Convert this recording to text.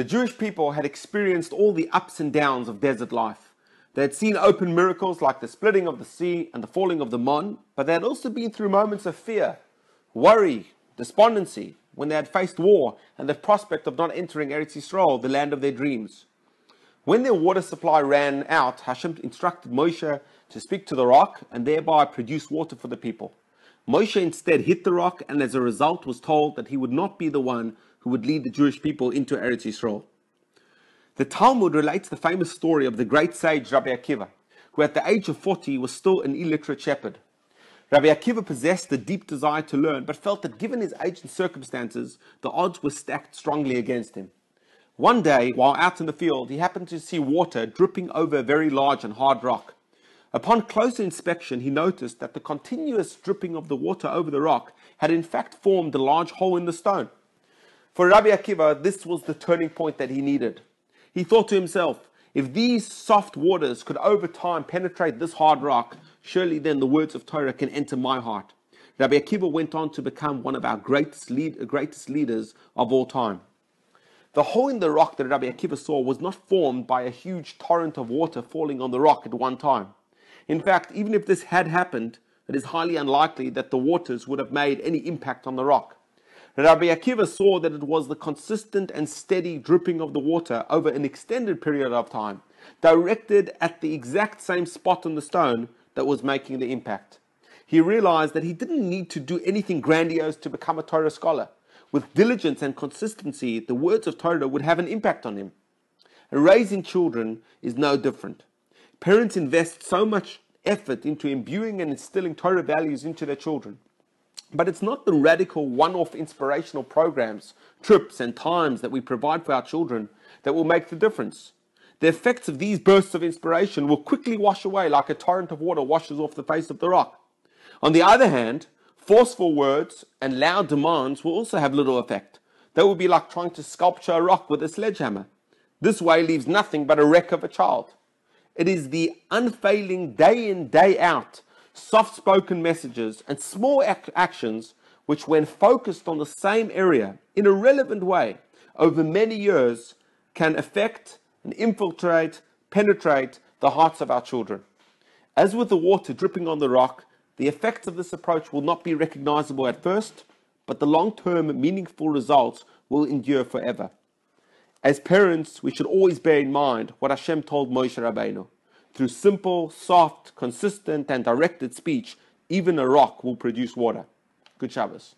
The Jewish people had experienced all the ups and downs of desert life. They had seen open miracles like the splitting of the sea and the falling of the Mon, but they had also been through moments of fear, worry, despondency, when they had faced war and the prospect of not entering Eretz Yisrael, the land of their dreams. When their water supply ran out, Hashem instructed Moshe to speak to the rock and thereby produce water for the people. Moshe instead hit the rock and as a result was told that he would not be the one who would lead the Jewish people into Eretz Yisrael. The Talmud relates the famous story of the great sage Rabbi Akiva, who at the age of 40 was still an illiterate shepherd. Rabbi Akiva possessed a deep desire to learn, but felt that given his age and circumstances, the odds were stacked strongly against him. One day, while out in the field, he happened to see water dripping over a very large and hard rock. Upon closer inspection, he noticed that the continuous dripping of the water over the rock had in fact formed a large hole in the stone. For Rabbi Akiva, this was the turning point that he needed. He thought to himself, if these soft waters could over time penetrate this hard rock, surely then the words of Torah can enter my heart. Rabbi Akiva went on to become one of our greatest leaders of all time. The hole in the rock that Rabbi Akiva saw was not formed by a huge torrent of water falling on the rock at one time. In fact, even if this had happened, it is highly unlikely that the waters would have made any impact on the rock. Rabbi Akiva saw that it was the consistent and steady dripping of the water over an extended period of time, directed at the exact same spot on the stone that was making the impact. He realized that he didn't need to do anything grandiose to become a Torah scholar. With diligence and consistency, the words of Torah would have an impact on him. And raising children is no different. Parents invest so much effort into imbuing and instilling Torah values into their children. But it's not the radical one-off inspirational programs, trips and times that we provide for our children that will make the difference. The effects of these bursts of inspiration will quickly wash away like a torrent of water washes off the face of the rock. On the other hand, forceful words and loud demands will also have little effect. They will be like trying to sculpture a rock with a sledgehammer. This way leaves nothing but a wreck of a child. It is the unfailing day in, day out, soft-spoken messages and small actions which, when focused on the same area in a relevant way over many years, can affect and infiltrate, penetrate the hearts of our children. As with the water dripping on the rock, the effects of this approach will not be recognizable at first, but the long-term meaningful results will endure forever. As parents, we should always bear in mind what Hashem told Moshe Rabbeinu. Through simple, soft, consistent, and directed speech, even a rock will produce water. Good Shabbos.